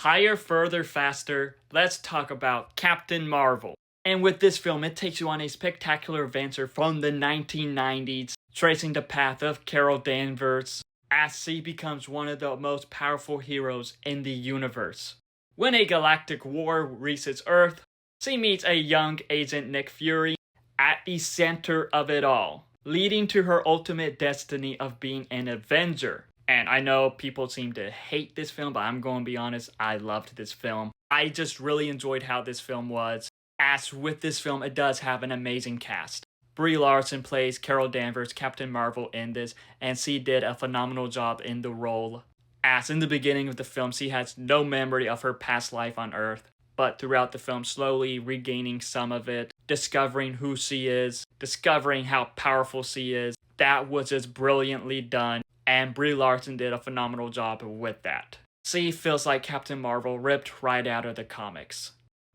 Higher, further, faster, let's talk about Captain Marvel. And with this film, it takes you on a spectacular adventure from the 1990s, tracing the path of Carol Danvers as she becomes one of the most powerful heroes in the universe. When a galactic war reaches Earth, she meets a young Agent Nick Fury at the center of it all, leading to her ultimate destiny of being an Avenger. And I know people seem to hate this film, but I'm going to be honest, I loved this film. I just really enjoyed how this film was. As with this film, it does have an amazing cast. Brie Larson plays Carol Danvers, Captain Marvel in this, and she did a phenomenal job in the role. As in the beginning of the film, she has no memory of her past life on Earth, but throughout the film, slowly regaining some of it, discovering who she is, discovering how powerful she is. That was just brilliantly done. And Brie Larson did a phenomenal job with that. She feels like Captain Marvel ripped right out of the comics.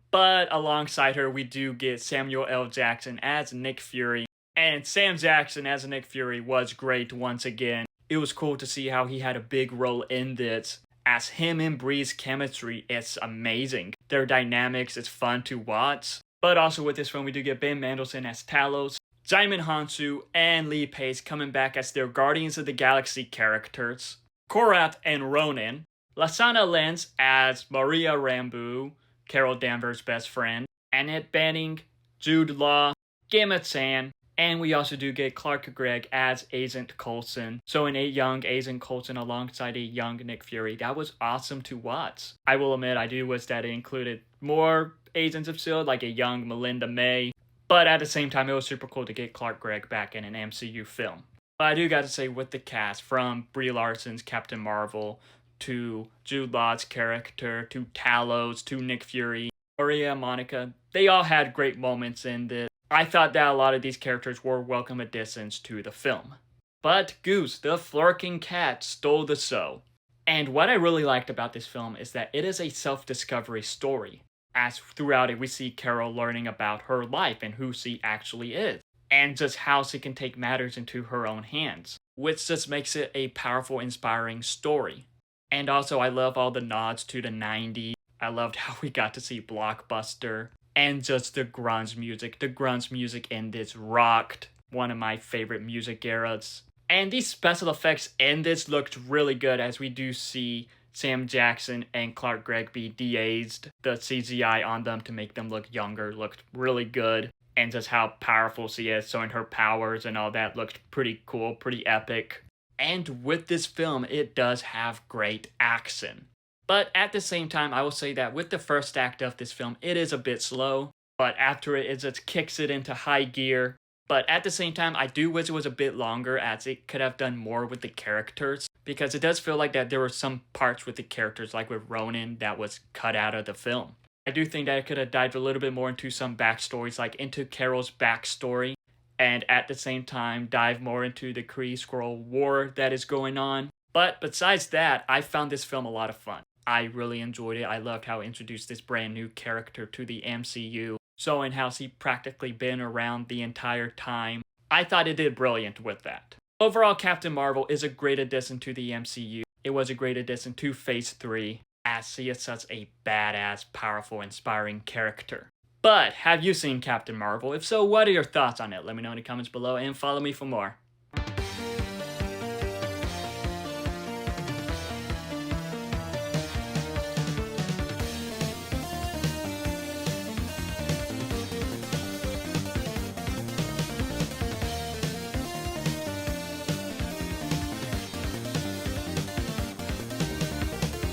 But alongside her, we do get Samuel L. Jackson as Nick Fury. And Sam Jackson as Nick Fury was great once again. It was cool to see how he had a big role in this. As him and Brie's chemistry is amazing. Their dynamics is fun to watch. But also with this film, we do get Ben Mendelsohn as Talos, Jaimin Hansu and Lee Pace coming back as their Guardians of the Galaxy characters, Korath and Ronan, Lashana Lynch as Maria Rambeau, Carol Danvers' best friend, Annette Bening, Jude Law, Gemma Chan, and we also do get Clark Gregg as Agent Coulson. So a young Agent Coulson alongside a young Nick Fury. That was awesome to watch. I will admit, I do wish that it included more Agents of S.H.I.E.L.D., like a young Melinda May. But at the same time, it was super cool to get Clark Gregg back in an MCU film. But I do got to say, with the cast, from Brie Larson's Captain Marvel, to Jude Law's character, to Talos, to Nick Fury, Maria, Monica, they all had great moments in this. I thought that a lot of these characters were welcome additions to the film. But Goose, the Flurking Cat, stole the show. And what I really liked about this film is that it is a self-discovery story. As throughout it, we see Carol learning about her life and who she actually is, and just how she can take matters into her own hands, which just makes it a powerful, inspiring story. And also, I love all the nods to the 90s. I loved how we got to see Blockbuster, and just the grunge music. The grunge music in this rocked, one of my favorite music eras. And these special effects in this looked really good, as we do see Sam Jackson and Clark Gregg be de-aged. The CGI on them to make them look younger looked really good. And just how powerful she is, showing her powers and all that looked pretty cool, pretty epic. And with this film, it does have great action. But at the same time, I will say that with the first act of this film, it is a bit slow. But after it just kicks it into high gear. But at the same time, I do wish it was a bit longer, as it could have done more with the characters. Because it does feel like that there were some parts with the characters, like with Ronan, that was cut out of the film. I do think that it could have dived a little bit more into some backstories, like into Carol's backstory. And at the same time, dive more into the Kree-Skrull war that is going on. But besides that, I found this film a lot of fun. I really enjoyed it. I loved how it introduced this brand new character to the MCU, showing how she practically been around the entire time. I thought it did brilliant with that. Overall, Captain Marvel is a great addition to the MCU. It was a great addition to Phase 3, as she is such a badass, powerful, inspiring character. But have you seen Captain Marvel? If so, what are your thoughts on it? Let me know in the comments below and follow me for more.